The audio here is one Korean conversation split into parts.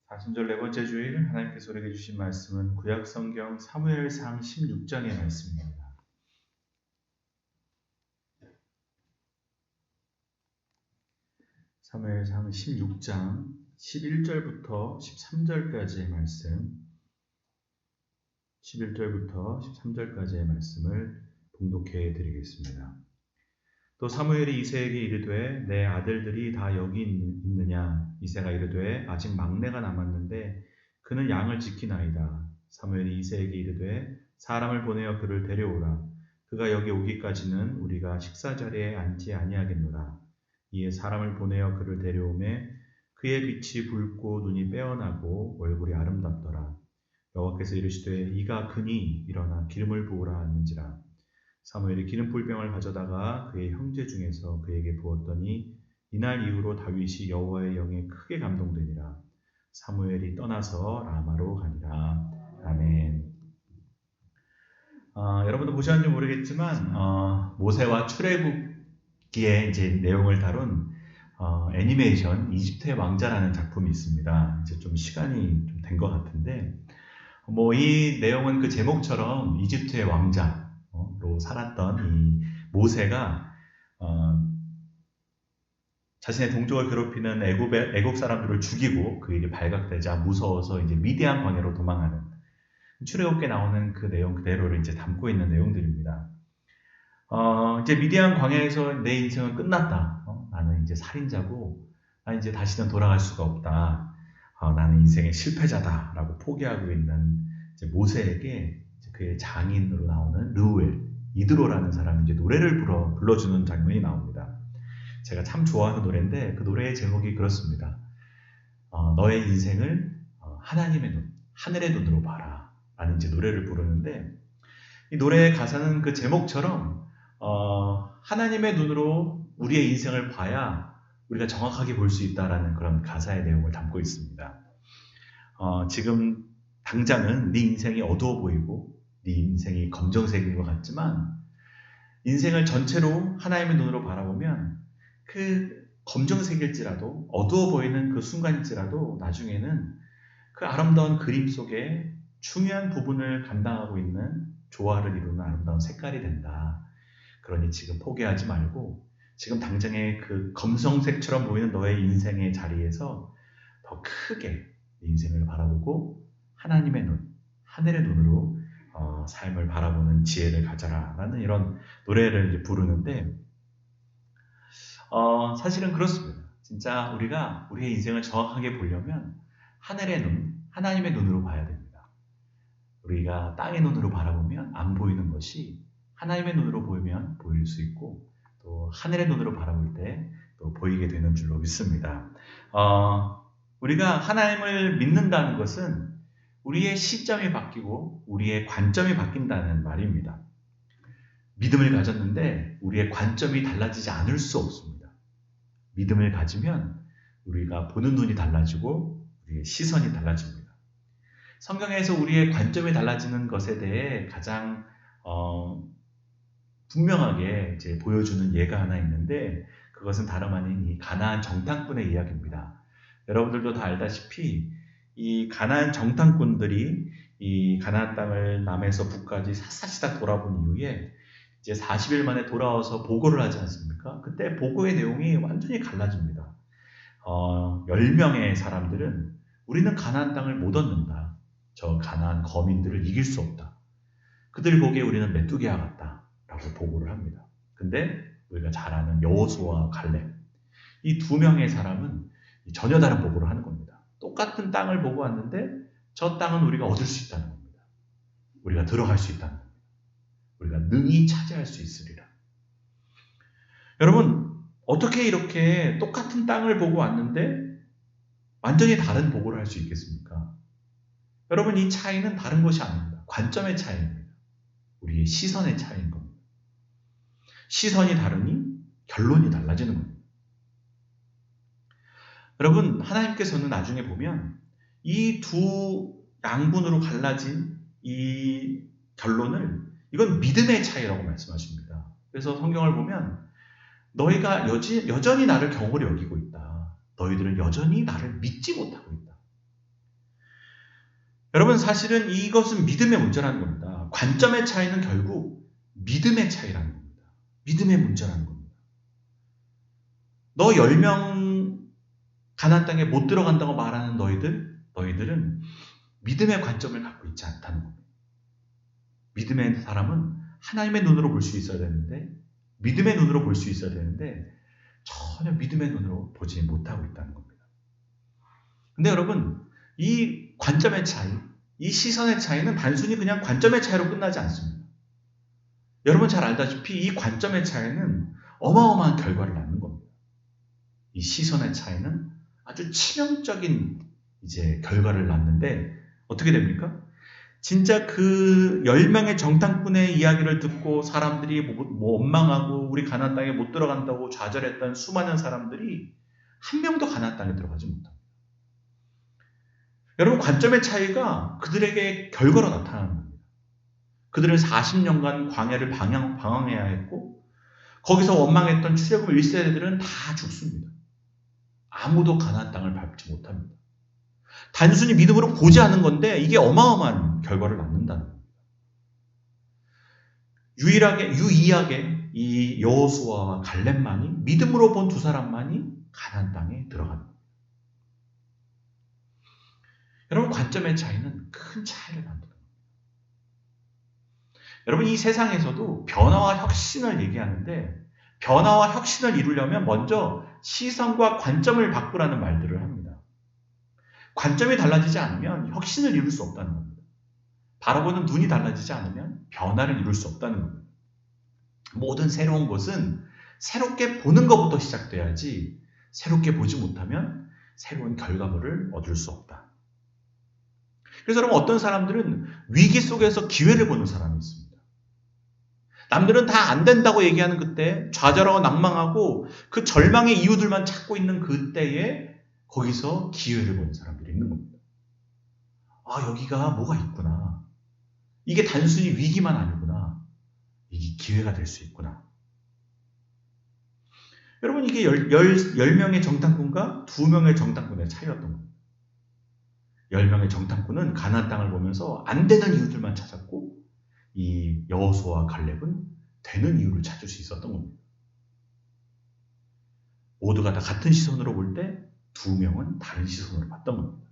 사순절 네 번째 주일 하나님께서 우리에게 주신 말씀은 구약성경 사무엘상 16장의 말씀입니다. 사무엘상 16장 11절부터 13절까지의 말씀, 11절부터 13절까지의 말씀을 봉독해 드리겠습니다. 또 사무엘이 이새에게 이르되 내 아들들이 다 여기 있느냐? 이새가 이르되 아직 막내가 남았는데 그는 양을 지키나이다. 사무엘이 이새에게 이르되 사람을 보내어 그를 데려오라. 그가 여기 오기까지는 우리가 식사자리에 앉지 아니하겠노라. 이에 사람을 보내어 그를 데려오매 그의 빛이 붉고 눈이 빼어나고 얼굴이 아름답더라. 여호와께서 이르시되 이가 그니 일어나 기름을 부으라 하는지라. 사무엘이 기름 불병을 가져다가 그의 형제 중에서 그에게 부었더니 이날 이후로 다윗이 여호와의 영에 크게 감동되니라. 사무엘이 떠나서 라마로 가니라. 아멘. 여러분도 보셨는지 모르겠지만 모세와 출애굽기의 이제 내용을 다룬 애니메이션 이집트의 왕자라는 작품이 있습니다. 이제 좀 시간이 좀 된 것 같은데 이 내용은 그 제목처럼 이집트의 왕자로 살았던 이 모세가 자신의 동족을 괴롭히는 애굽 사람들을 죽이고 그 일이 발각되자 무서워서 이제 미디안 광야로 도망하는 출애굽기에 나오는 그 내용 그대로를 이제 담고 있는 내용들입니다. 이제 미디안 광야에서 내 인생은 끝났다. 나는 이제 살인자고, 나 이제 다시는 돌아갈 수가 없다. 나는 인생의 실패자다라고 포기하고 있는 이제 모세에게 이제 그의 장인으로 나오는 르우엘, 이드로라는 사람이 이제 노래를 불러주는 장면이 나옵니다. 제가 참 좋아하는 노래인데 그 노래의 제목이 그렇습니다. 너의 인생을 하나님의 눈, 하늘의 눈으로 봐라. 라는 이제 노래를 부르는데 이 노래의 가사는 그 제목처럼 하나님의 눈으로 우리의 인생을 봐야 우리가 정확하게 볼 수 있다라는 그런 가사의 내용을 담고 있습니다. 지금 당장은 네 인생이 어두워 보이고 네 인생이 검정색인 것 같지만 인생을 전체로 하나님의 눈으로 바라보면 그 검정색일지라도 어두워 보이는 그 순간일지라도 나중에는 그 아름다운 그림 속에 중요한 부분을 감당하고 있는 조화를 이루는 아름다운 색깔이 된다. 그러니 지금 포기하지 말고 지금 당장의 그 검정색처럼 보이는 너의 인생의 자리에서 더 크게 인생을 바라보고 하나님의 눈, 하늘의 눈으로 삶을 바라보는 지혜를 가져라 라는 이런 노래를 이제 부르는데 사실은 그렇습니다. 진짜 우리가 우리의 인생을 정확하게 보려면 하늘의 눈, 하나님의 눈으로 봐야 됩니다. 우리가 땅의 눈으로 바라보면 안 보이는 것이 하나님의 눈으로 보이면 보일 수 있고 또 하늘의 눈으로 바라볼 때 또 보이게 되는 줄로 믿습니다. 우리가 하나님을 믿는다는 것은 우리의 시점이 바뀌고 우리의 관점이 바뀐다는 말입니다. 믿음을 가졌는데 우리의 관점이 달라지지 않을 수 없습니다. 믿음을 가지면 우리가 보는 눈이 달라지고 우리의 시선이 달라집니다. 성경에서 우리의 관점이 달라지는 것에 대해 가장 분명하게 이제 보여주는 예가 하나 있는데 그것은 다름 아닌 이 가나안 정탐꾼의 이야기입니다. 여러분들도 다 알다시피 이 가나안 정탐꾼들이 이 가나안 땅을 남에서 북까지 샅샅이 돌아본 이후에 이제 40일 만에 돌아와서 보고를 하지 않습니까? 그때 보고의 내용이 완전히 갈라집니다. 10명의 사람들은 우리는 가나안 땅을 못 얻는다. 저 가나안 거민들을 이길 수 없다. 그들 보기에 우리는 메뚜기와 같다. 라고 보고를 합니다. 근데 우리가 잘 아는 여호수아와 갈렙 이 두 명의 사람은 전혀 다른 보고를 하는 겁니다. 똑같은 땅을 보고 왔는데 저 땅은 우리가 얻을 수 있다는 겁니다. 우리가 들어갈 수 있다는 겁니다. 우리가 능히 차지할 수 있으리라. 여러분 어떻게 이렇게 똑같은 땅을 보고 왔는데 완전히 다른 보고를 할 수 있겠습니까? 여러분 이 차이는 다른 것이 아닙니다. 관점의 차이입니다. 우리의 시선의 차이인 겁니다. 시선이 다르니 결론이 달라지는 겁니다. 여러분 하나님께서는 나중에 보면 이 두 양분으로 갈라진 이 결론을 이건 믿음의 차이라고 말씀하십니다. 그래서 성경을 보면 너희가 여전히 나를 경홀히 여기고 있다. 너희들은 여전히 나를 믿지 못하고 있다. 여러분, 사실은 이것은 믿음의 문제라는 겁니다. 관점의 차이는 결국 믿음의 차이라는 겁니다. 믿음의 문제라는 겁니다. 너 10명 가나안 땅에 못 들어간다고 말하는 너희들은 믿음의 관점을 갖고 있지 않다는 겁니다. 믿음의 사람은 하나님의 눈으로 볼 수 있어야 되는데, 믿음의 눈으로 볼 수 있어야 되는데 전혀 믿음의 눈으로 보지 못하고 있다는 겁니다. 근데 여러분, 이 관점의 차이, 이 시선의 차이는 단순히 그냥 관점의 차이로 끝나지 않습니다. 여러분 잘 알다시피 이 관점의 차이는 어마어마한 결과를 낳는 겁니다. 이 시선의 차이는 아주 치명적인 결과를 낳는데 어떻게 됩니까? 진짜 그 10명의 정탐꾼의 이야기를 듣고 사람들이 원망하고 우리 가나안 땅에 못 들어간다고 좌절했던 수많은 사람들이 한 명도 가나안 땅에 들어가지 못합니다. 여러분, 관점의 차이가 그들에게 결과로 나타나는 겁니다. 그들은 40년간 광야를 방황해야 했고 거기서 원망했던 출애굽 1세대들은 다 죽습니다. 아무도 가나안 땅을 밟지 못합니다. 단순히 믿음으로 보지 않은 건데 이게 어마어마한 결과를 낳는다는 겁니다. 유일하게 이 여호수아와 갈렙만이 믿음으로 본 두 사람만이 가나안 땅에 들어갑니다. 여러분, 관점의 차이는 큰 차이를 만듭니다. 여러분, 이 세상에서도 변화와 혁신을 얘기하는데 변화와 혁신을 이루려면 먼저 시선과 관점을 바꾸라는 말들을 합니다. 관점이 달라지지 않으면 혁신을 이룰 수 없다는 겁니다. 바라보는 눈이 달라지지 않으면 변화를 이룰 수 없다는 겁니다. 모든 새로운 것은 새롭게 보는 것부터 시작돼야지 새롭게 보지 못하면 새로운 결과물을 얻을 수 없다. 그래서 여러분, 어떤 사람들은 위기 속에서 기회를 보는 사람이 있습니다. 남들은 다 안 된다고 얘기하는 그때 좌절하고 낭망하고 그 절망의 이유들만 찾고 있는 그때에 거기서 기회를 보는 사람들이 있는 겁니다. 아, 여기가 뭐가 있구나. 이게 단순히 위기만 아니구나. 이게 기회가 될 수 있구나. 여러분, 이게 10명의 정탐꾼과 2명의 정탐꾼의 차이였던 겁니다. 10명의 정탐꾼은 가나안 땅을 보면서 안 되는 이유들만 찾았고 이 여호수아와 갈렙은 되는 이유를 찾을 수 있었던 겁니다. 모두가 다 같은 시선으로 볼 때 2명은 다른 시선으로 봤던 겁니다.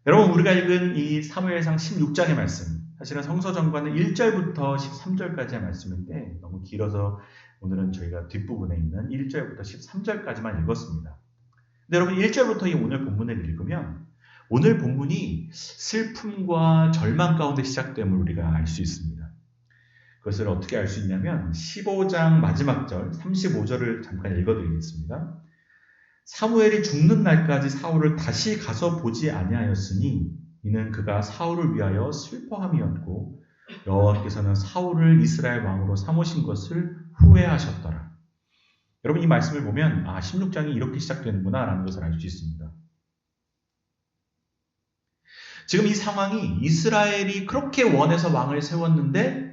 여러분, 우리가 읽은 이 사무엘상 16장의 말씀, 사실은 성서정과는 1절부터 13절까지의 말씀인데 너무 길어서 오늘은 저희가 뒷부분에 있는 1절부터 13절까지만 읽었습니다. 근데 여러분, 1절부터 이 오늘 본문을 읽으면 오늘 본문이 슬픔과 절망 가운데 시작됨을 우리가 알 수 있습니다. 그것을 어떻게 알 수 있냐면 15장 마지막 절 35절을 잠깐 읽어드리겠습니다. 사무엘이 죽는 날까지 사울을 다시 가서 보지 아니하였으니 이는 그가 사울을 위하여 슬퍼함이었고 여호와께서는 사울을 이스라엘 왕으로 삼으신 것을 후회하셨더라. 여러분, 이 말씀을 보면 16장이 이렇게 시작되는구나 라는 것을 알 수 있습니다. 지금 이 상황이 이스라엘이 그렇게 원해서 왕을 세웠는데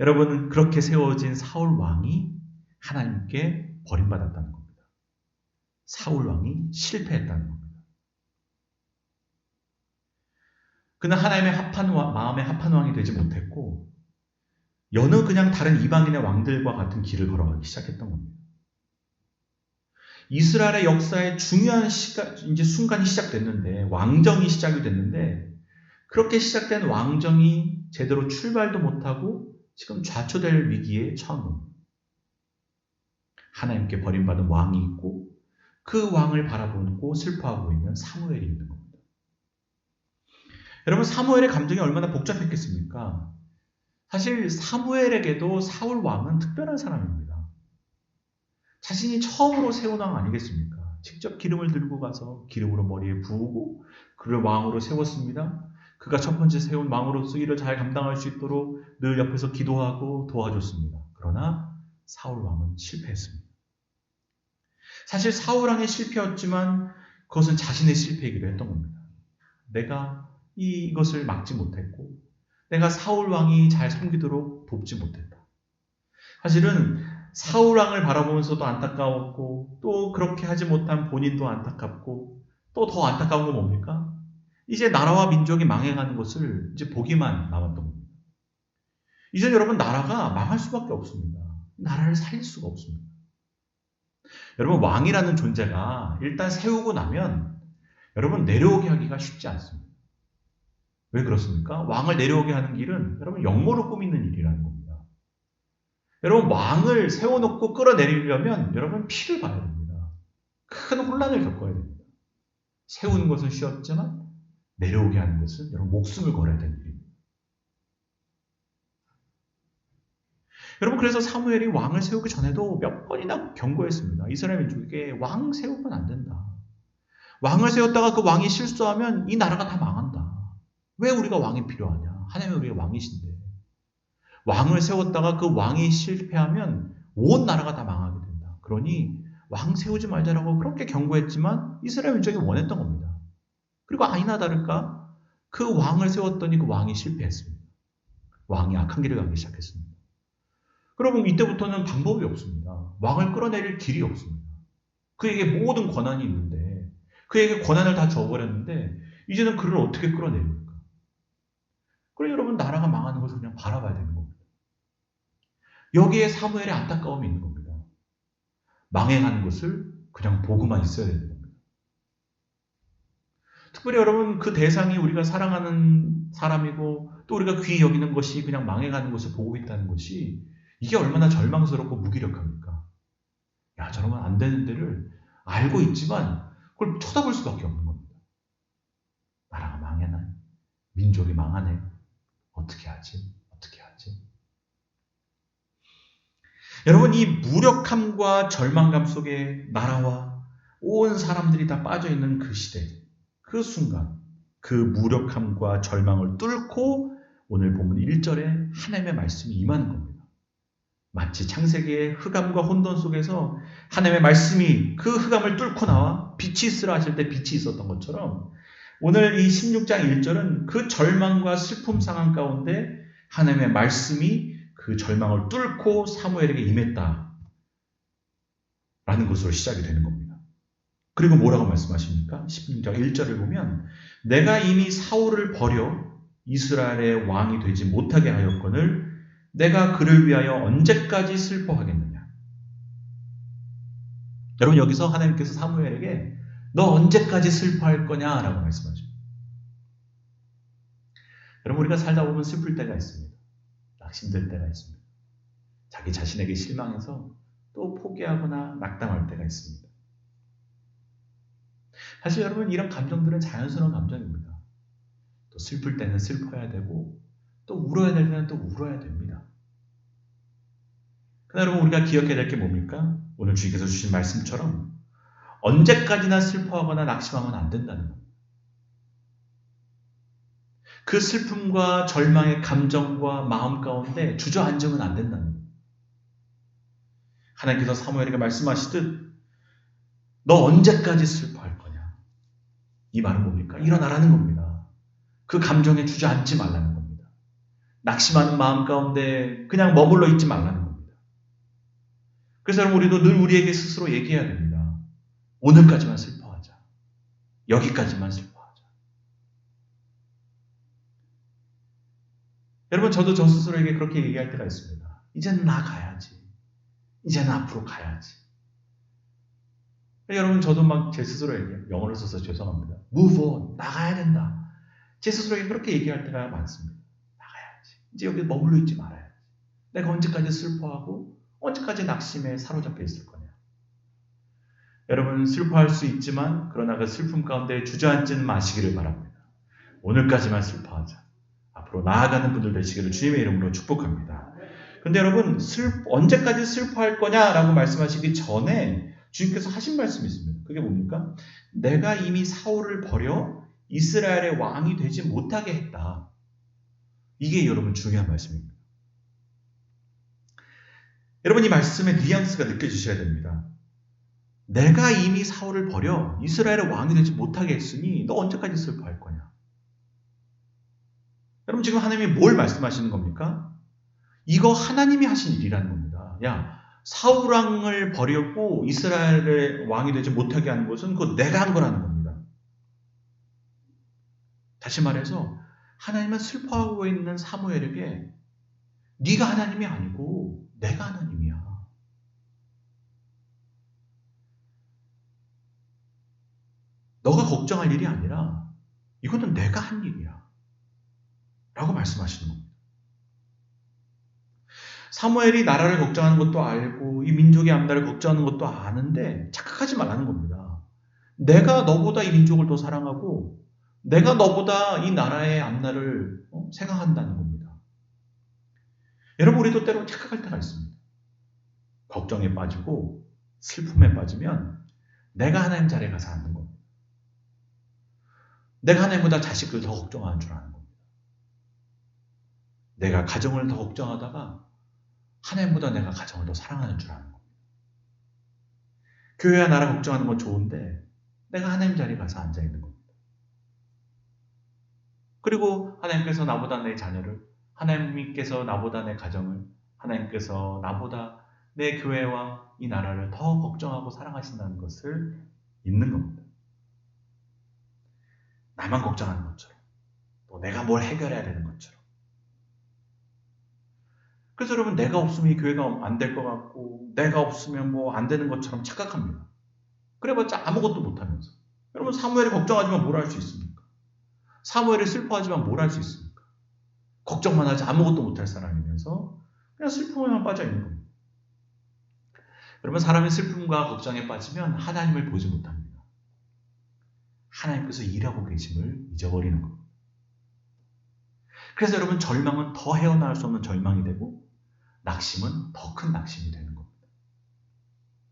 여러분, 그렇게 세워진 사울 왕이 하나님께 버림받았다는 겁니다. 사울 왕이 실패했다는 겁니다. 그는 하나님의 마음에 합한 왕이 되지 못했고 여느 그냥 다른 이방인의 왕들과 같은 길을 걸어가기 시작했던 겁니다. 이스라엘의 역사의 중요한 순간이 시작됐는데 왕정이 시작이 됐는데 그렇게 시작된 왕정이 제대로 출발도 못하고 지금 좌초될 위기에 처합니다. 하나님께 버림받은 왕이 있고 그 왕을 바라보고 슬퍼하고 있는 사무엘이 있는 겁니다. 여러분, 사무엘의 감정이 얼마나 복잡했겠습니까? 사실 사무엘에게도 사울 왕은 특별한 사람입니다. 자신이 처음으로 세운 왕 아니겠습니까? 직접 기름을 들고 가서 기름으로 머리에 부으고 그를 왕으로 세웠습니다. 그가 첫 번째 세운 왕으로서 일을 잘 감당할 수 있도록 늘 옆에서 기도하고 도와줬습니다. 그러나 사울 왕은 실패했습니다. 사실 사울 왕의 실패였지만 그것은 자신의 실패이기도 했던 겁니다. 내가 이것을 막지 못했고 내가 사울 왕이 잘 섬기도록 돕지 못했다. 사실은 사울 왕을 바라보면서도 안타까웠고 또 그렇게 하지 못한 본인도 안타깝고 또 더 안타까운 건 뭡니까? 이제 나라와 민족이 망해가는 것을 이제 보기만 남았던 겁니다. 이제 여러분 나라가 망할 수밖에 없습니다. 나라를 살릴 수가 없습니다. 여러분 왕이라는 존재가 일단 세우고 나면 여러분 내려오게 하기가 쉽지 않습니다. 왜 그렇습니까? 왕을 내려오게 하는 길은 여러분 역모로 꾸미는 일이라는 겁니다. 여러분 왕을 세워놓고 끌어내리려면 여러분 피를 봐야 됩니다. 큰 혼란을 겪어야 됩니다. 세우는 것은 쉬웠지만 내려오게 하는 것은 여러분 목숨을 걸어야 되는 일입니다. 여러분 그래서 사무엘이 왕을 세우기 전에도 몇 번이나 경고했습니다. 이스라엘 민족에게 왕 세우면 안 된다. 왕을 세웠다가 그 왕이 실수하면 이 나라가 다 망한다. 왜 우리가 왕이 필요하냐? 하나님이 우리가 왕이신데. 왕을 세웠다가 그 왕이 실패하면 온 나라가 다 망하게 된다. 그러니 왕 세우지 말자라고 그렇게 경고했지만 이스라엘 민족이 원했던 겁니다. 그리고 아니나 다를까 그 왕을 세웠더니 그 왕이 실패했습니다. 왕이 악한 길을 가기 시작했습니다. 그러면 이때부터는 방법이 없습니다. 왕을 끌어내릴 길이 없습니다. 그에게 모든 권한이 있는데 그에게 권한을 다 줘버렸는데 이제는 그를 어떻게 끌어내립니까? 그래 여러분 나라가 망하는 것을 그냥 바라봐야 되는 겁니다. 여기에 사무엘의 안타까움이 있는 겁니다. 망해가는 것을 그냥 보고만 있어야 되는 겁니다. 특별히 여러분 그 대상이 우리가 사랑하는 사람이고 또 우리가 귀히 여기는 것이 그냥 망해가는 것을 보고 있다는 것이 이게 얼마나 절망스럽고 무기력합니까? 야 저러면 안 되는 데를 알고 있지만 그걸 쳐다볼 수밖에 없는 겁니다. 나라가 망해나 민족이 망하네. 어떻게 하지? 어떻게 하지? 여러분 이 무력함과 절망감 속에 나라와 온 사람들이 다 빠져있는 그 시대, 그 순간 그 무력함과 절망을 뚫고 오늘 본문 1절에 하나님의 말씀이 임하는 겁니다. 마치 창세기의 흑암과 혼돈 속에서 하나님의 말씀이 그 흑암을 뚫고 나와 빛이 있으라 하실 때 빛이 있었던 것처럼 오늘 이 16장 1절은 그 절망과 슬픔 상황 가운데 하나님의 말씀이 그 절망을 뚫고 사무엘에게 임했다 라는 것으로 시작이 되는 겁니다. 그리고 뭐라고 말씀하십니까? 16장 1절을 보면 내가 이미 사울을 버려 이스라엘의 왕이 되지 못하게 하였거늘 내가 그를 위하여 언제까지 슬퍼하겠느냐. 여러분 여기서 하나님께서 사무엘에게 너 언제까지 슬퍼할 거냐라고 말씀하십니다. 여러분 우리가 살다 보면 슬플 때가 있습니다. 낙심될 때가 있습니다. 자기 자신에게 실망해서 또 포기하거나 낙담할 때가 있습니다. 사실 여러분 이런 감정들은 자연스러운 감정입니다. 또 슬플 때는 슬퍼야 되고 또 울어야 될 때는 또 울어야 됩니다. 그러나 여러분 우리가 기억해야 될 게 뭡니까? 오늘 주님께서 주신 말씀처럼 언제까지나 슬퍼하거나 낙심하면 안 된다는 겁니다. 그 슬픔과 절망의 감정과 마음 가운데 주저앉으면 안 된다는 겁니다. 하나님께서 사무엘에게 말씀하시듯 너 언제까지 슬퍼할 거냐? 이 말은 뭡니까? 일어나라는 겁니다. 그 감정에 주저앉지 말라는 겁니다. 낙심하는 마음 가운데 그냥 머물러 있지 말라는 겁니다. 그래서 여러분 우리도 늘 우리에게 스스로 얘기해야 됩니다. 오늘까지만 슬퍼하자. 여기까지만 슬퍼하자. 여러분 저도 저 스스로에게 그렇게 얘기할 때가 있습니다. 이제는 나가야지. 이제는 앞으로 가야지. 여러분 저도 막 제 스스로에게 영어를 써서 죄송합니다. Move on. 나가야 된다. 제 스스로에게 그렇게 얘기할 때가 많습니다. 나가야지. 이제 여기 머물러 있지 말아야지. 내가 언제까지 슬퍼하고 언제까지 낙심에 사로잡혀 있을 거냐. 여러분 슬퍼할 수 있지만 그러나 그 슬픔 가운데 주저앉지는 마시기를 바랍니다. 오늘까지만 슬퍼하자. 앞으로 나아가는 분들 되시기를 주님의 이름으로 축복합니다. 근데 여러분 언제까지 슬퍼할 거냐라고 말씀하시기 전에 주님께서 하신 말씀이 있습니다. 그게 뭡니까? 내가 이미 사울을 버려 이스라엘의 왕이 되지 못하게 했다. 이게 여러분 중요한 말씀입니다. 여러분 이 말씀의 뉘앙스가 느껴지셔야 됩니다. 내가 이미 사울을 버려 이스라엘의 왕이 되지 못하게 했으니 너 언제까지 슬퍼할 거냐? 여러분 지금 하나님이 뭘 말씀하시는 겁니까? 이거 하나님이 하신 일이라는 겁니다. 야, 사울 왕을 버렸고 이스라엘의 왕이 되지 못하게 하는 것은 그거 내가 한 거라는 겁니다. 다시 말해서 하나님은 슬퍼하고 있는 사무엘에게 네가 하나님이 아니고 내가 하나님이야. 너가 걱정할 일이 아니라 이거는 내가 한 일이야. 라고 말씀하시는 겁니다. 사무엘이 나라를 걱정하는 것도 알고 이 민족의 앞날을 걱정하는 것도 아는데 착각하지 말라는 겁니다. 내가 너보다 이 민족을 더 사랑하고 내가 너보다 이 나라의 앞날을 생각한다는 겁니다. 여러분, 우리도 때로 착각할 때가 있습니다. 걱정에 빠지고 슬픔에 빠지면 내가 하나님 자리에 가서 앉는 겁니다. 내가 하나님보다 자식을 더 걱정하는 줄 아는 겁니다. 내가 가정을 더 걱정하다가 하나님보다 내가 가정을 더 사랑하는 줄 아는 겁니다. 교회와 나라 걱정하는 건 좋은데 내가 하나님 자리에 가서 앉아있는 겁니다. 그리고 하나님께서 나보다 내 자녀를, 하나님께서 나보다 내 가정을, 하나님께서 나보다 내 교회와 이 나라를 더 걱정하고 사랑하신다는 것을 잊는 겁니다. 나만 걱정하는 것처럼, 또 내가 뭘 해결해야 되는 것처럼. 그래서 여러분, 내가 없으면 이 교회가 안 될 것 같고 내가 없으면 뭐 안 되는 것처럼 착각합니다. 그래봤자 아무것도 못하면서. 여러분, 사무엘이 걱정하지만 뭘 할 수 있습니까? 사무엘이 슬퍼하지만 뭘 할 수 있습니까? 걱정만 하지 아무것도 못할 사람이면서 그냥 슬픔에만 빠져 있는 겁니다. 여러분, 사람이 슬픔과 걱정에 빠지면 하나님을 보지 못합니다. 하나님께서 일하고 계심을 잊어버리는 겁니다. 그래서 여러분, 절망은 더 헤어나올 수 없는 절망이 되고 낙심은 더 큰 낙심이 되는 겁니다.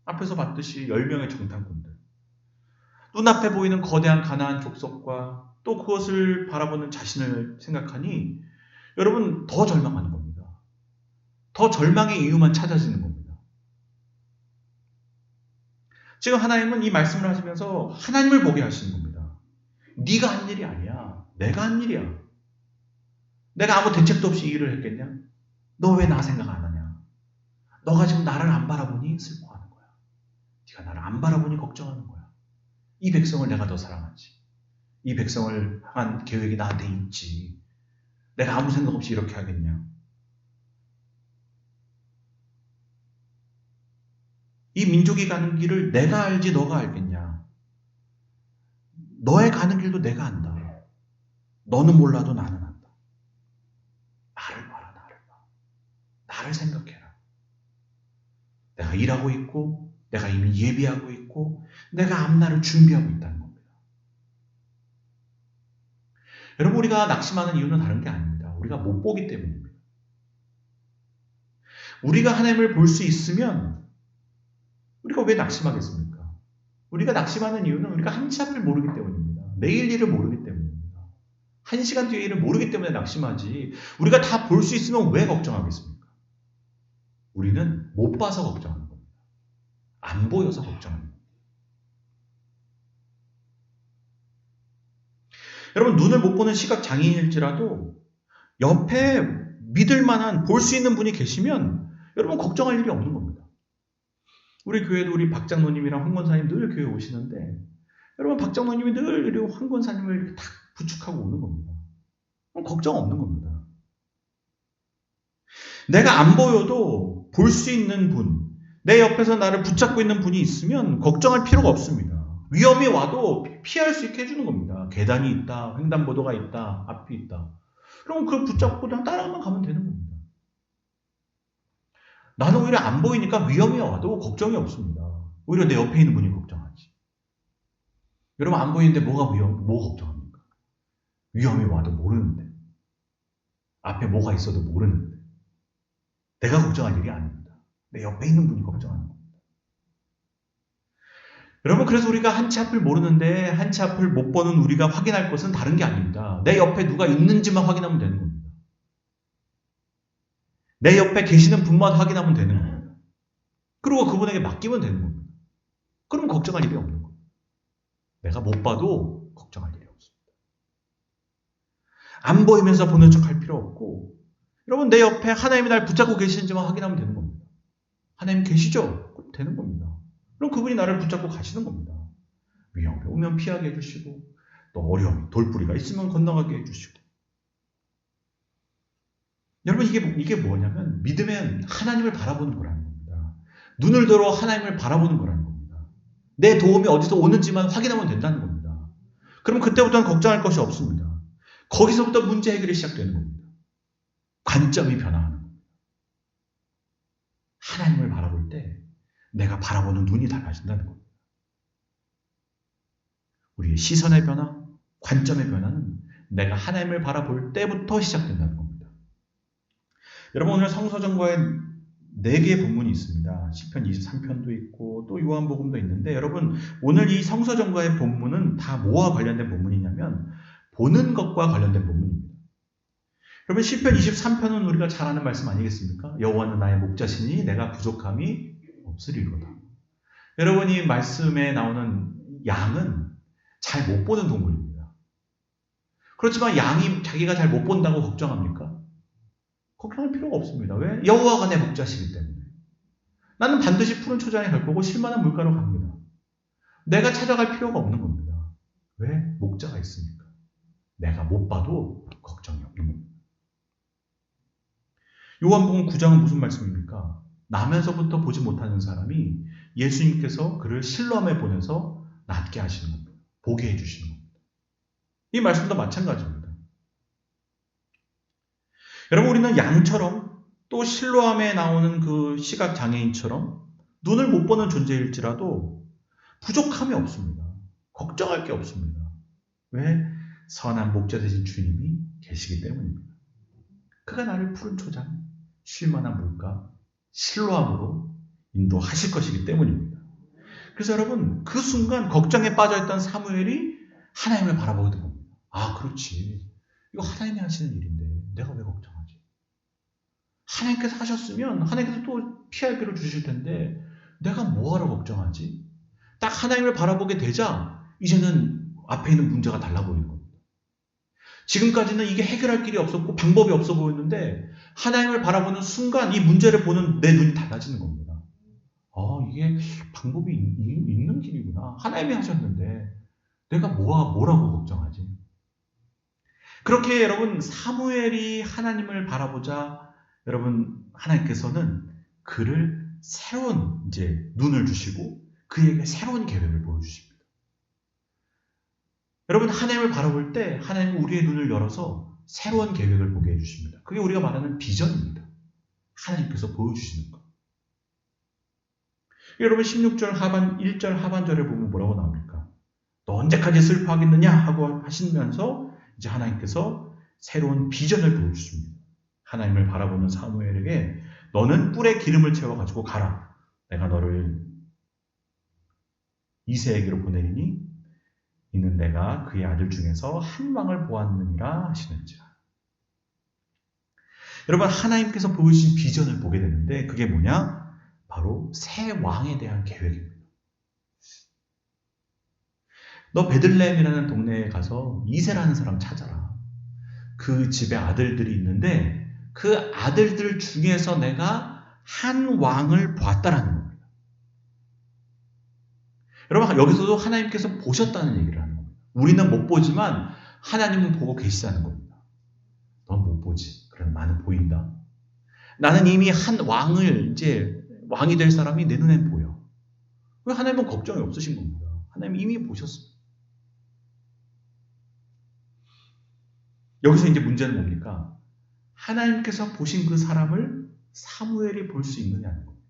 앞에서 봤듯이 10명의 정탐꾼들, 눈앞에 보이는 거대한 가나안 족속과 또 그것을 바라보는 자신을 생각하니 여러분, 더 절망하는 겁니다. 더 절망의 이유만 찾아지는 겁니다. 지금 하나님은 이 말씀을 하시면서 하나님을 보게 하시는 겁니다. 네가 한 일이 아니야. 내가 한 일이야. 내가 아무 대책도 없이 이 일을 했겠냐? 너 왜 나 생각 안 하냐? 너가 지금 나를 안 바라보니 슬퍼하는 거야. 네가 나를 안 바라보니 걱정하는 거야. 이 백성을 내가 더 사랑하지. 이 백성을 향한 계획이 나한테 있지. 내가 아무 생각 없이 이렇게 하겠냐? 이 민족이 가는 길을 내가 알지 너가 알겠냐? 너의 가는 길도 내가 안다. 너는 몰라도 나는 안다. 나를 봐라, 나를 봐. 나를 생각해라. 내가 일하고 있고 내가 이미 예비하고 있고 내가 앞날을 준비하고 있다는 겁니다. 여러분, 우리가 낙심하는 이유는 다른 게 아닙니다. 우리가 못 보기 때문입니다. 우리가 하나님을 볼 수 있으면 우리가 왜 낙심하겠습니까? 우리가 낙심하는 이유는 우리가 한 치 앞을 모르기 때문입니다. 내일 일을 모르기 때문입니다. 한 시간 뒤의 일을 모르기 때문에 낙심하지, 우리가 다 볼 수 있으면 왜 걱정하겠습니까? 우리는 못 봐서 걱정하는 겁니다. 안 보여서 걱정하는 겁니다. 여러분, 눈을 못 보는 시각 장애인일지라도 옆에 믿을 만한, 볼 수 있는 분이 계시면 여러분 걱정할 일이 없는 겁니다. 우리 교회도 우리 박 장로님이랑 황 권사님 늘 교회에 오시는데 여러분, 박 장로님이 늘 황 권사님을 이렇게 탁 부축하고 오는 겁니다. 걱정 없는 겁니다. 내가 안 보여도 볼 수 있는 분, 내 옆에서 나를 붙잡고 있는 분이 있으면 걱정할 필요가 없습니다. 위험이 와도 피할 수 있게 해주는 겁니다. 계단이 있다, 횡단보도가 있다, 앞이 있다. 그럼 그걸 붙잡고 그냥 따라만 가면 되는 겁니다. 나는 오히려 안 보이니까 위험이 와도 걱정이 없습니다. 오히려 내 옆에 있는 분이 걱정하지. 여러분, 안 보이는데 뭐가 걱정합니까? 위험이 와도 모르는데, 앞에 뭐가 있어도 모르는데, 내가 걱정할 일이 아닙니다. 내 옆에 있는 분이 걱정하는 겁니다. 여러분, 그래서 우리가 한 치 앞을 모르는데 한 치 앞을 못 보는 우리가 확인할 것은 다른 게 아닙니다. 내 옆에 누가 있는지만 확인하면 되는 겁니다. 내 옆에 계시는 분만 확인하면 되는 겁니다. 그리고 그분에게 맡기면 되는 겁니다. 그럼 걱정할 일이 없는 겁니다. 내가 못 봐도 걱정할 일이 없습니다. 안 보이면서 보는 척 할 필요 없고, 여러분, 내 옆에 하나님이 날 붙잡고 계시는지만 확인하면 되는 겁니다. 하나님 계시죠? 그럼 되는 겁니다. 그럼 그분이 나를 붙잡고 가시는 겁니다. 위험이 오면 피하게 해주시고, 또 어려움, 돌부리가 있으면 건너가게 해주시고. 여러분 이게 뭐냐면 믿으면 하나님을 바라보는 거라는 겁니다. 눈을 들어 하나님을 바라보는 거라는 겁니다. 내 도움이 어디서 오는지만 확인하면 된다는 겁니다. 그럼 그때부터는 걱정할 것이 없습니다. 거기서부터 문제 해결이 시작되는 겁니다. 관점이 변화하는 겁니다. 하나님을 바라볼 때 내가 바라보는 눈이 달라진다는 겁니다. 우리의 시선의 변화, 관점의 변화는 내가 하나님을 바라볼 때부터 시작된다는 겁니다. 여러분 오늘 성서정과에 4개의 본문이 있습니다. 시편 23편도 있고 또 요한복음도 있는데 여러분 오늘 이 성서정과의 본문은 다 뭐와 관련된 본문이냐면 보는 것과 관련된 본문입니다. 여러분 시편 23편은 우리가 잘 아는 말씀 아니겠습니까? 여호와는 나의 목자시니 내가 부족함이 없으리로다. 여러분 이 말씀에 나오는 양은 잘 못 보는 동물입니다. 그렇지만 양이 자기가 잘 못 본다고 걱정합니까? 걱정할 필요가 없습니다. 왜? 여호와가 내 목자시기 때문에. 나는 반드시 푸른 초장에 갈 거고 실만한 물가로 갑니다. 내가 찾아갈 필요가 없는 겁니다. 왜? 목자가 있으니까. 내가 못 봐도 걱정이 없는 겁니다. 요한복음 9장은 무슨 말씀입니까? 나면서부터 보지 못하는 사람이 예수님께서 그를 실로암에 보내서 낫게 하시는 겁니다. 보게 해주시는 겁니다. 이 말씀도 마찬가지입니다. 여러분 우리는 양처럼 또 실로암에 나오는 그 시각장애인처럼 눈을 못 보는 존재일지라도 부족함이 없습니다. 걱정할 게 없습니다. 왜? 선한 목자 되신 주님이 계시기 때문입니다. 그가 나를 푸른 초장, 쉴만한 물가, 실로암으로 인도하실 것이기 때문입니다. 그래서 여러분 그 순간 걱정에 빠져있던 사무엘이 하나님을 바라보게 된 겁니다. 아 그렇지. 이거 하나님이 하시는 일인데 내가 왜 걱정하지? 하나님께서 하셨으면 하나님께서 또 피할 길을 주실 텐데 내가 뭐하러 걱정하지? 딱 하나님을 바라보게 되자 이제는 앞에 있는 문제가 달라 보이는 겁니다. 지금까지는 이게 해결할 길이 없었고 방법이 없어 보였는데 하나님을 바라보는 순간 이 문제를 보는 내 눈이 달라지는 겁니다. 이게 방법이 있는 길이구나. 하나님이 하셨는데 내가 뭐라고 걱정하지? 그렇게 여러분 사무엘이 하나님을 바라보자 여러분 하나님께서는 그를 새로운 이제 눈을 주시고 그에게 새로운 계획을 보여주십니다. 여러분 하나님을 바라볼 때 하나님은 우리의 눈을 열어서 새로운 계획을 보게 해주십니다. 그게 우리가 말하는 비전입니다. 하나님께서 보여주시는 것. 여러분 16절 하반 1절 하반절에 보면 뭐라고 나옵니까? 너 언제까지 슬퍼하겠느냐 하고 하시면서 이제 하나님께서 새로운 비전을 보여주십니다. 하나님을 바라보는 사무엘에게 너는 뿔에 기름을 채워가지고 가라. 내가 너를 이새에게로 보내리니 이는 내가 그의 아들 중에서 한 왕을 보았느니라 하시는지라. 여러분 하나님께서 보여주신 비전을 보게 되는데 그게 뭐냐? 바로 새 왕에 대한 계획입니다. 너 베들레헴이라는 동네에 가서 이새라는 사람 찾아라. 그 집에 아들들이 있는데 그 아들들 중에서 내가 한 왕을 보았다라는 겁니다. 여러분 여기서도 하나님께서 보셨다는 얘기를 하는 겁니다. 우리는 못 보지만 하나님은 보고 계시다는 겁니다. 넌 못 보지. 그럼 나는 보인다. 나는 이미 한 왕을 이제 왕이 될 사람이 내 눈엔 보여. 왜 하나님은 걱정이 없으신 겁니다. 하나님 이미 보셨습니다. 여기서 이제 문제는 뭡니까? 하나님께서 보신 그 사람을 사무엘이 볼 수 있느냐는 겁니다.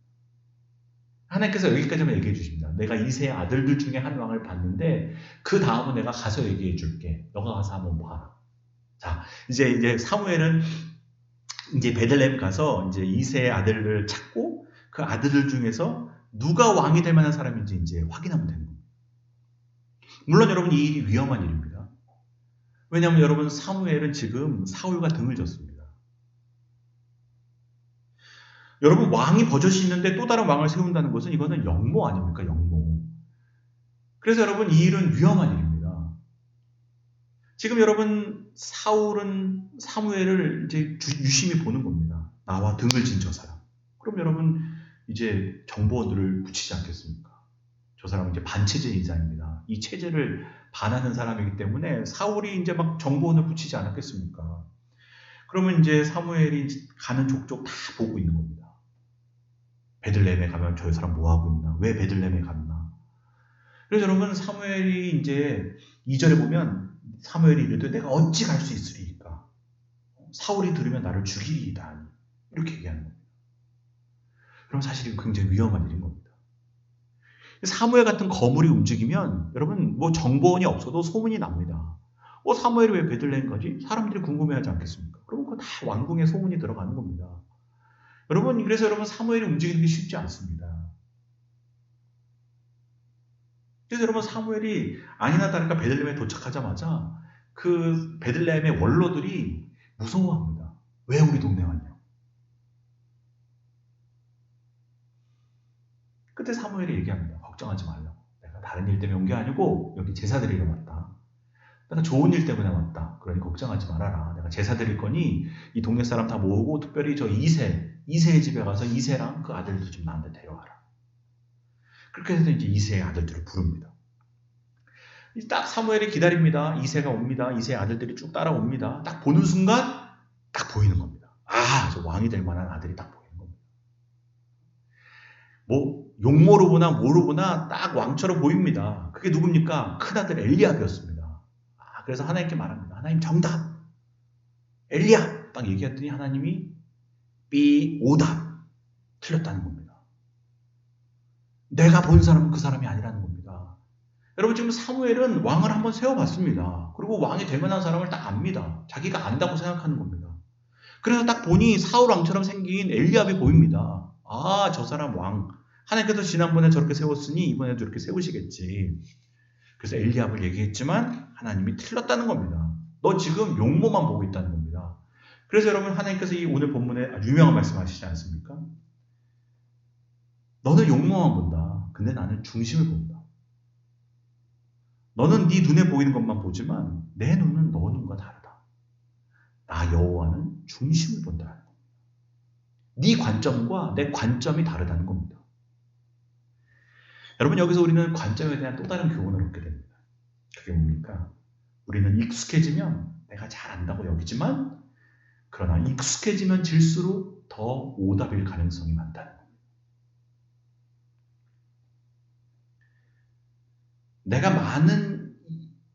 하나님께서 여기까지만 얘기해 주십니다. 내가 이새의 아들들 중에 한 왕을 봤는데 그 다음은 내가 가서 얘기해 줄게. 너가 가서 한번 봐라. 자, 이제 사무엘은 이제 베들레헴 가서 이제 이새의 아들을 찾고 그 아들들 중에서 누가 왕이 될 만한 사람인지 이제 확인하면 되는 겁니다. 물론 여러분 이 일이 위험한 일입니다. 왜냐하면 여러분 사무엘은 지금 사울과 등을 졌습니다. 여러분 왕이 버젓이 있는데 또 다른 왕을 세운다는 것은 이거는 역모 아닙니까? 역모. 그래서 여러분 이 일은 위험한 일입니다. 지금 여러분 사울은 사무엘을 이제 유심히 보는 겁니다. 나와 등을 진 저 사람. 그럼 여러분 이제 정보들을 붙이지 않겠습니까? 저 사람은 이제 반체제이자입니다. 이 체제를 반하는 사람이기 때문에 사울이 이제 막 정보원을 붙이지 않았겠습니까? 그러면 이제 사무엘이 가는 족족 다 보고 있는 겁니다. 베들레헴에 가면 저 사람 뭐 하고 있나? 왜 베들레헴에 갔나? 그래서 여러분 사무엘이 이제 2절에 보면 사무엘이 이르되 내가 어찌 갈 수 있으리이까? 사울이 들으면 나를 죽이리이다. 이렇게 얘기하는 겁니다. 그럼 사실 이거 굉장히 위험한 일인 겁니다. 사무엘 같은 거물이 움직이면 여러분 뭐 정보원이 없어도 소문이 납니다. 사무엘이 왜 베들레헴 가지? 사람들이 궁금해하지 않겠습니까? 그러면 그거 다 왕궁에 소문이 들어가는 겁니다. 여러분 그래서 여러분 사무엘이 움직이는 게 쉽지 않습니다. 그래서 여러분 사무엘이 아니나 다를까 베들레헴에 도착하자마자 그 베들레헴의 원로들이 무서워합니다. 왜 우리 동네 왔냐? 그때 사무엘이 얘기합니다. 걱정하지 말라고. 내가 다른 일 때문에 온 게 아니고 여기 제사 드리러 왔다. 내가 좋은 일 때문에 왔다. 그러니 걱정하지 말아라. 내가 제사 드릴 거니 이 동네 사람 다 모으고 특별히 저 이세의 집에 가서 이세랑 그 아들도 좀 나한테 데려와라. 그렇게 해서 이제 이세의 아들들을 부릅니다. 딱 사무엘이 기다립니다. 이세가 옵니다. 이세의 아들들이 쭉 따라옵니다. 딱 보는 순간 딱 보이는 겁니다. 저 왕이 될 만한 아들이 딱 보이는 겁니다. 뭐 용모로 보나 뭐로 보나 딱 왕처럼 보입니다. 그게 누굽니까? 큰아들 엘리압이었습니다. 그래서 하나님께 말합니다. 하나님 정답! 엘리압! 딱 얘기했더니 하나님이 오답! 틀렸다는 겁니다. 내가 본 사람은 그 사람이 아니라는 겁니다. 여러분 지금 사무엘은 왕을 한번 세워봤습니다. 그리고 왕이 될 만한 사람을 딱 압니다. 자기가 안다고 생각하는 겁니다. 그래서 딱 보니 사울 왕처럼 생긴 엘리압이 보입니다. 저 사람 왕. 하나님께서 지난번에 저렇게 세웠으니 이번에도 저렇게 세우시겠지. 그래서 엘리압을 얘기했지만 하나님이 틀렸다는 겁니다. 너 지금 용모만 보고 있다는 겁니다. 그래서 여러분 하나님께서 이 오늘 본문에 아주 유명한 말씀 하시지 않습니까? 너는 용모만 본다. 근데 나는 중심을 본다. 너는 네 눈에 보이는 것만 보지만 내 눈은 너 눈과 다르다. 나 여호와는 중심을 본다는 겁니다. 네 관점과 내 관점이 다르다는 겁니다. 여러분 여기서 우리는 관점에 대한 또 다른 교훈을 얻게 됩니다. 그게 뭡니까? 우리는 익숙해지면 내가 잘 안다고 여기지만 그러나 익숙해지면 질수록 더 오답일 가능성이 많다는 겁니다. 내가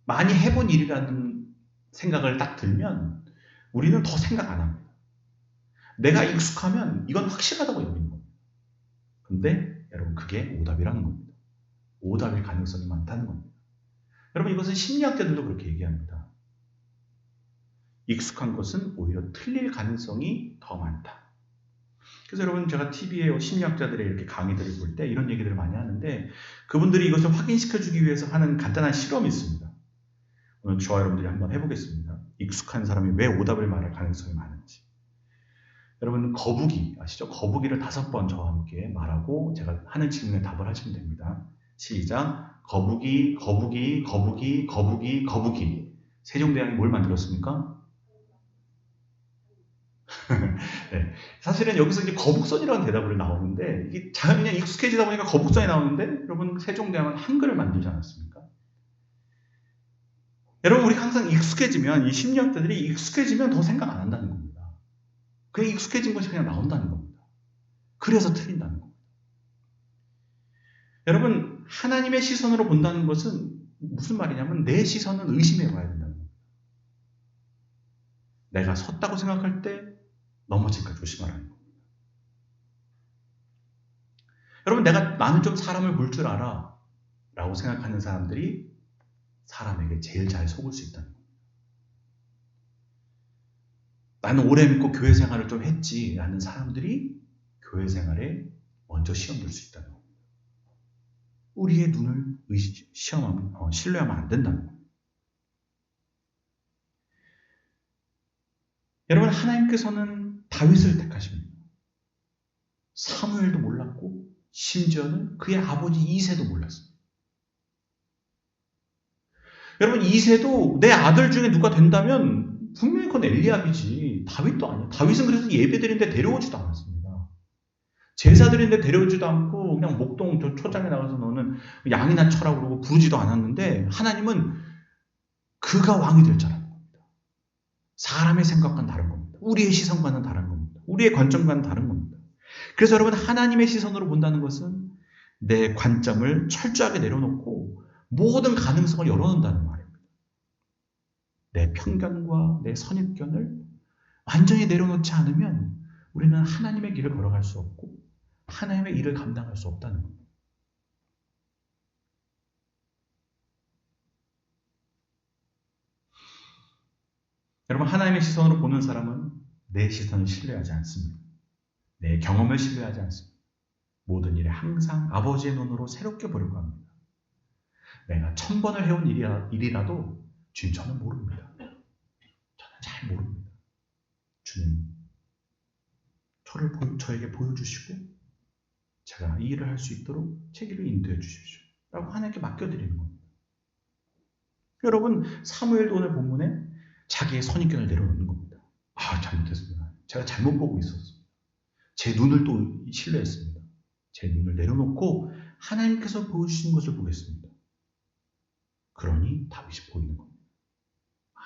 많이 해본 일이라는 생각을 딱 들면 우리는 더 생각 안 합니다. 내가 익숙하면 이건 확실하다고 여기는 겁니다. 근데 여러분 그게 오답이라는 겁니다. 오답일 가능성이 많다는 겁니다. 여러분 이것은 심리학자들도 그렇게 얘기합니다. 익숙한 것은 오히려 틀릴 가능성이 더 많다. 그래서 여러분 제가 TV에 심리학자들의 이렇게 강의들을 볼 때 이런 얘기들을 많이 하는데 그분들이 이것을 확인시켜주기 위해서 하는 간단한 실험이 있습니다. 오늘 저와 여러분들이 한번 해보겠습니다. 익숙한 사람이 왜 오답을 말할 가능성이 많은지. 여러분 거북이 아시죠? 거북이를 5번 저와 함께 말하고 제가 하는 질문에 답을 하시면 됩니다. 시작. 거북이, 거북이, 거북이, 거북이, 거북이. 세종대왕이 뭘 만들었습니까? 네. 사실은 여기서 이제 거북선이라는 대답을 나오는데 이게 그냥 익숙해지다 보니까 거북선이 나오는데 여러분 세종대왕은 한글을 만들지 않았습니까? 여러분 우리가 항상 익숙해지면 이 심리학자들이 익숙해지면 더 생각 안 한다는 겁니다. 그냥 익숙해진 것이 그냥 나온다는 겁니다. 그래서 틀린다는 겁니다. 여러분 하나님의 시선으로 본다는 것은 무슨 말이냐면 내 시선은 의심해 봐야 된다는 겁니다. 내가 섰다고 생각할 때 넘어질까 조심하라는 겁니다. 여러분 나는 좀 사람을 볼 줄 알아 라고 생각하는 사람들이 사람에게 제일 잘 속을 수 있다는 겁니다. 나는 오래 믿고 교회 생활을 좀 했지 라는 사람들이 교회 생활에 먼저 시험 들 수 있다는 겁니다. 우리의 눈을 신뢰하면 안 된다는 겁니다. 여러분 하나님께서는 다윗을 택하십니다. 사무엘도 몰랐고 심지어는 그의 아버지 이새도 몰랐습니다. 여러분 이새도 내 아들 중에 누가 된다면 분명히 그건 엘리압이지 다윗도 아니야. 다윗은 그래서 예배드리는데 데려오지도 않았습니다. 제사드리는데 데려오지도 않고 그냥 목동 초장에 나가서 너는 양이나 쳐라고 그러고 부르지도 않았는데 하나님은 그가 왕이 될 자라는 겁니다. 사람의 생각과는 다른 겁니다. 우리의 시선과는 다른 겁니다. 우리의 관점과는 다른 겁니다. 그래서 여러분, 하나님의 시선으로 본다는 것은 내 관점을 철저하게 내려놓고 모든 가능성을 열어놓는다는 말입니다. 내 편견과 내 선입견을 완전히 내려놓지 않으면 우리는 하나님의 길을 걸어갈 수 없고 하나님의 일을 감당할 수 없다는 겁니다. 여러분, 하나님의 시선으로 보는 사람은 내 시선을 신뢰하지 않습니다. 내 경험을 신뢰하지 않습니다. 모든 일에 항상 아버지의 눈으로 새롭게 보려고 합니다. 내가 1000번을 해온 일이라도 주님, 저는 모릅니다. 저는 잘 모릅니다. 주님, 저에게 보여주시고 제가 이 일을 할 수 있도록 제 길을 인도해 주십시오. 라고 하나님께 맡겨드리는 겁니다. 여러분, 사무엘도 오늘 본문에 자기의 선입견을 내려놓는 겁니다. 잘못했습니다. 제가 잘못 보고 있었습니다. 제 눈을 또 신뢰했습니다. 제 눈을 내려놓고 하나님께서 보여주신 것을 보겠습니다. 그러니 다윗이 보이는 겁니다.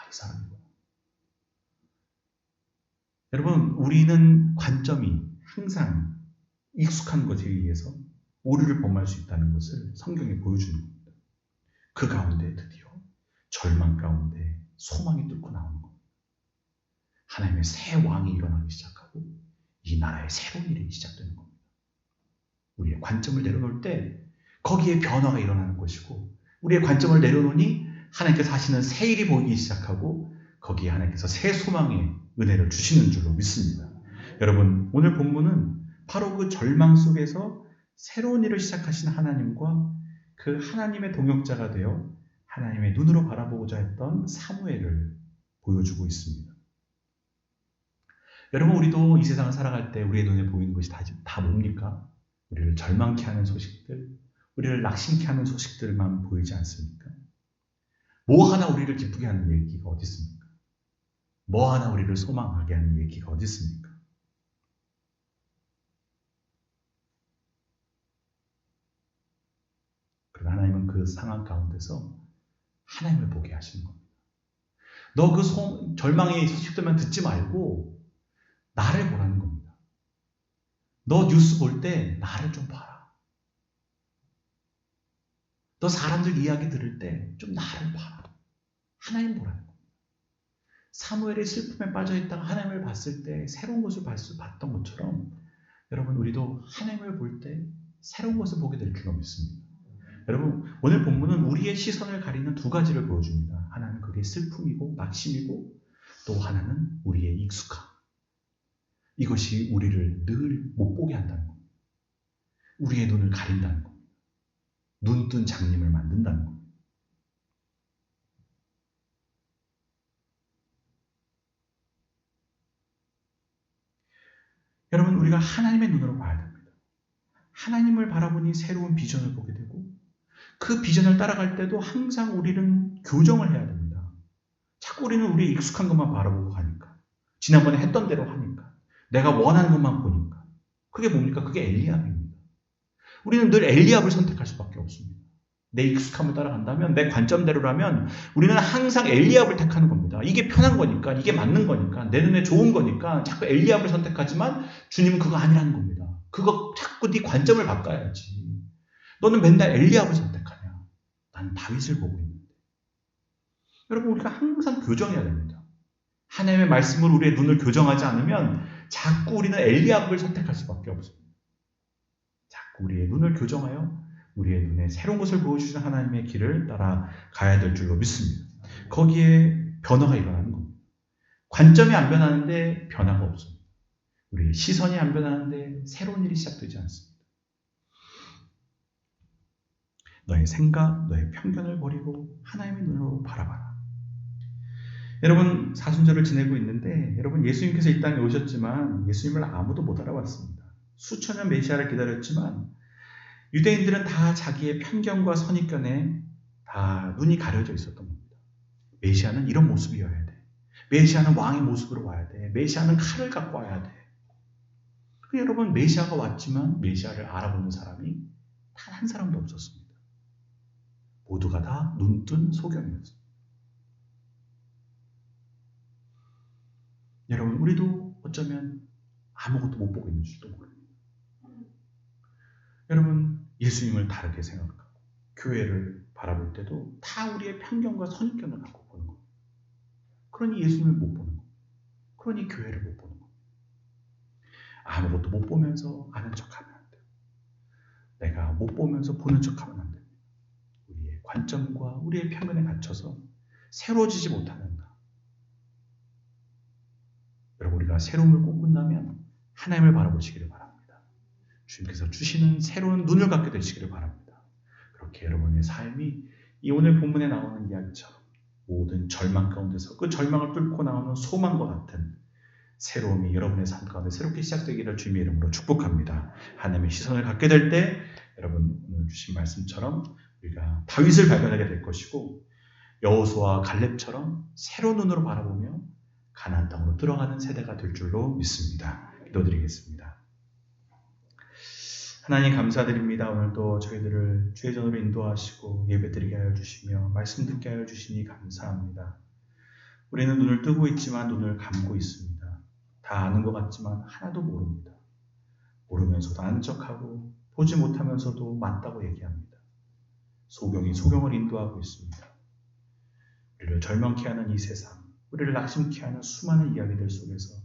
이 사람이구나. 여러분, 우리는 관점이 항상 익숙한 것에 의해서 오류를 범할 수 있다는 것을 성경에 보여주는 겁니다. 그 가운데 드디어 절망 가운데 소망이 뚫고 나오는 겁니다. 하나님의 새 왕이 일어나기 시작하고 이 나라의 새로운 일이 시작되는 겁니다. 우리의 관점을 내려놓을 때 거기에 변화가 일어나는 것이고, 우리의 관점을 내려놓으니 하나님께서 하시는 새 일이 보이기 시작하고 거기에 하나님께서 새 소망의 은혜를 주시는 줄로 믿습니다. 여러분, 오늘 본문은 바로 그 절망 속에서 새로운 일을 시작하신 하나님과 그 하나님의 동역자가 되어 하나님의 눈으로 바라보고자 했던 사무엘을 보여주고 있습니다. 여러분, 우리도 이 세상을 살아갈 때 우리의 눈에 보이는 것이 다 뭡니까? 우리를 절망케 하는 소식들, 우리를 낙심케 하는 소식들만 보이지 않습니까? 뭐 하나 우리를 기쁘게 하는 얘기가 어디 있습니까? 뭐 하나 우리를 소망하게 하는 얘기가 어디 있습니까? 그러나 하나님은 그 상황 가운데서 하나님을 보게 하시는 겁니다. 너 그 절망의 소식들만 듣지 말고 나를 보라는 겁니다. 너 뉴스 볼 때 나를 좀 봐라. 너 사람들 이야기 들을 때 좀 나를 봐라. 하나님 보라는 겁니다. 사무엘의 슬픔에 빠져있다가 하나님을 봤을 때 새로운 것을 봤던 것처럼 여러분, 우리도 하나님을 볼 때 새로운 것을 보게 될 줄로 믿습니다. 여러분, 오늘 본문은 우리의 시선을 가리는 두 가지를 보여줍니다. 하나는 그게 슬픔이고 낙심이고, 또 하나는 우리의 익숙함. 이것이 우리를 늘 못 보게 한다는 겁니다. 우리의 눈을 가린다는 겁니다. 눈뜬 장님을 만든다는 겁니다. 여러분, 우리가 하나님의 눈으로 봐야 됩니다. 하나님을 바라보니 새로운 비전을 보게 되고, 그 비전을 따라갈 때도 항상 우리는 교정을 해야 됩니다. 자꾸 우리는 우리의 익숙한 것만 바라보고 가니까, 지난번에 했던 대로 하니까, 내가 원하는 것만 보니까. 그게 뭡니까? 그게 엘리압입니다. 우리는 늘 엘리압을 선택할 수밖에 없습니다. 내 익숙함을 따라간다면, 내 관점대로라면 우리는 항상 엘리압을 택하는 겁니다. 이게 편한 거니까, 이게 맞는 거니까, 내 눈에 좋은 거니까 자꾸 엘리압을 선택하지만 주님은 그거 아니라는 겁니다. 그거 자꾸 네 관점을 바꿔야지. 너는 맨날 엘리압을 선택하냐. 나는 다윗을 보고 있는데. 여러분, 우리가 항상 교정해야 됩니다. 하나님의 말씀으로 우리의 눈을 교정하지 않으면 자꾸 우리는 엘리압을 선택할 수밖에 없습니다. 자꾸 우리의 눈을 교정하여 우리의 눈에 새로운 것을 보여주시는 하나님의 길을 따라가야 될 줄로 믿습니다. 거기에 변화가 일어나는 겁니다. 관점이 안 변하는데 변화가 없습니다. 우리의 시선이 안 변하는데 새로운 일이 시작되지 않습니다. 너의 생각, 너의 편견을 버리고 하나님의 눈으로 바라봐라. 여러분, 사순절을 지내고 있는데 여러분, 예수님께서 이 땅에 오셨지만 예수님을 아무도 못 알아봤습니다. 수천 년 메시아를 기다렸지만 유대인들은 다 자기의 편견과 선입견에 다 눈이 가려져 있었던 겁니다. 메시아는 이런 모습이어야 돼. 메시아는 왕의 모습으로 와야 돼. 메시아는 칼을 갖고 와야 돼. 여러분, 메시아가 왔지만 메시아를 알아보는 사람이 단 한 사람도 없었습니다. 모두가 다 눈뜬 소경이었습니다. 여러분, 우리도 어쩌면 아무것도 못 보고 있는 줄도 모릅니다. 여러분, 예수님을 다르게 생각하고 교회를 바라볼 때도 다 우리의 편견과 선입견을 갖고 보는 거예요. 그러니 예수님을 못 보는 거예요. 그러니 교회를 못 보는 거예요. 아무것도 못 보면서 아는 척하면 안 돼요. 내가 못 보면서 보는 척하면 안 돼요. 우리의 관점과 우리의 편견에 갇혀서 새로워지지 못한다. 여러분, 우리가 새로움을 꿈꾼다면 하나님을 바라보시기를 바랍니다. 주님께서 주시는 새로운 눈을 갖게 되시기를 바랍니다. 그렇게 여러분의 삶이 이 오늘 본문에 나오는 이야기처럼 모든 절망 가운데서 그 절망을 뚫고 나오는 소망과 같은 새로움이 여러분의 삶 가운데 새롭게 시작되기를 주님의 이름으로 축복합니다. 하나님의 시선을 갖게 될 때 여러분 오늘 주신 말씀처럼 우리가 다윗을 발견하게 될 것이고 여호수아와 갈렙처럼 새로운 눈으로 바라보며 가나안 땅으로 들어가는 세대가 될 줄로 믿습니다. 기도드리겠습니다. 하나님 감사드립니다. 오늘도 저희들을 주의 전으로 인도하시고 예배드리게 하여 주시며 말씀 듣게 하여 주시니 감사합니다. 우리는 눈을 뜨고 있지만 눈을 감고 있습니다. 다 아는 것 같지만 하나도 모릅니다. 모르면서도 아는 척하고 보지 못하면서도 맞다고 얘기합니다. 소경이 소경을 인도하고 있습니다. 우리를 절망케 하는 이 세상, 우리를 낙심케 하는 수많은 이야기들 속에서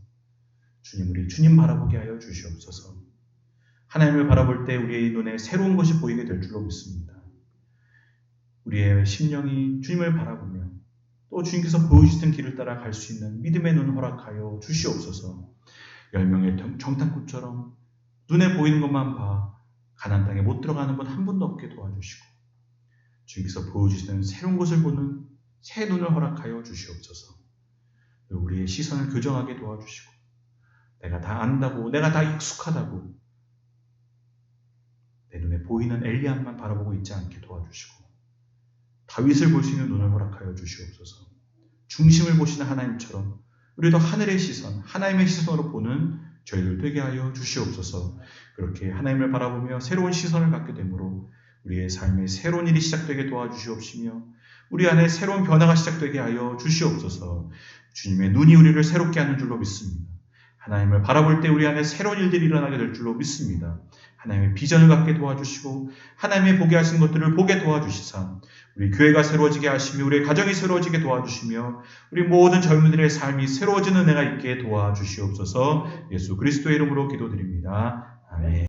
주님, 우리 주님 바라보게 하여 주시옵소서. 하나님을 바라볼 때 우리의 눈에 새로운 것이 보이게 될 줄로 믿습니다. 우리의 심령이 주님을 바라보며 또 주님께서 보여주시는 길을 따라 갈 수 있는 믿음의 눈 허락하여 주시옵소서. 10명의 정탐꾼처럼 눈에 보이는 것만 봐 가나안 땅에 못 들어가는 분 한 분도 없게 도와주시고 주님께서 보여주시는 새로운 것을 보는 새 눈을 허락하여 주시옵소서. 우리의 시선을 교정하게 도와주시고 내가 다 안다고 내가 다 익숙하다고 내 눈에 보이는 엘리야만 바라보고 있지 않게 도와주시고 다윗을 볼 수 있는 눈을 허락하여 주시옵소서. 중심을 보시는 하나님처럼 우리도 하늘의 시선, 하나님의 시선으로 보는 저희들 되게 하여 주시옵소서. 그렇게 하나님을 바라보며 새로운 시선을 갖게 되므로 우리의 삶에 새로운 일이 시작되게 도와주시옵시며 우리 안에 새로운 변화가 시작되게 하여 주시옵소서. 주님의 눈이 우리를 새롭게 하는 줄로 믿습니다. 하나님을 바라볼 때 우리 안에 새로운 일들이 일어나게 될 줄로 믿습니다. 하나님의 비전을 갖게 도와주시고 하나님의 보게 하신 것들을 보게 도와주시사 우리 교회가 새로워지게 하시며 우리의 가정이 새로워지게 도와주시며 우리 모든 젊은이들의 삶이 새로워지는 은혜가 있게 도와주시옵소서. 예수 그리스도의 이름으로 기도드립니다. 아멘.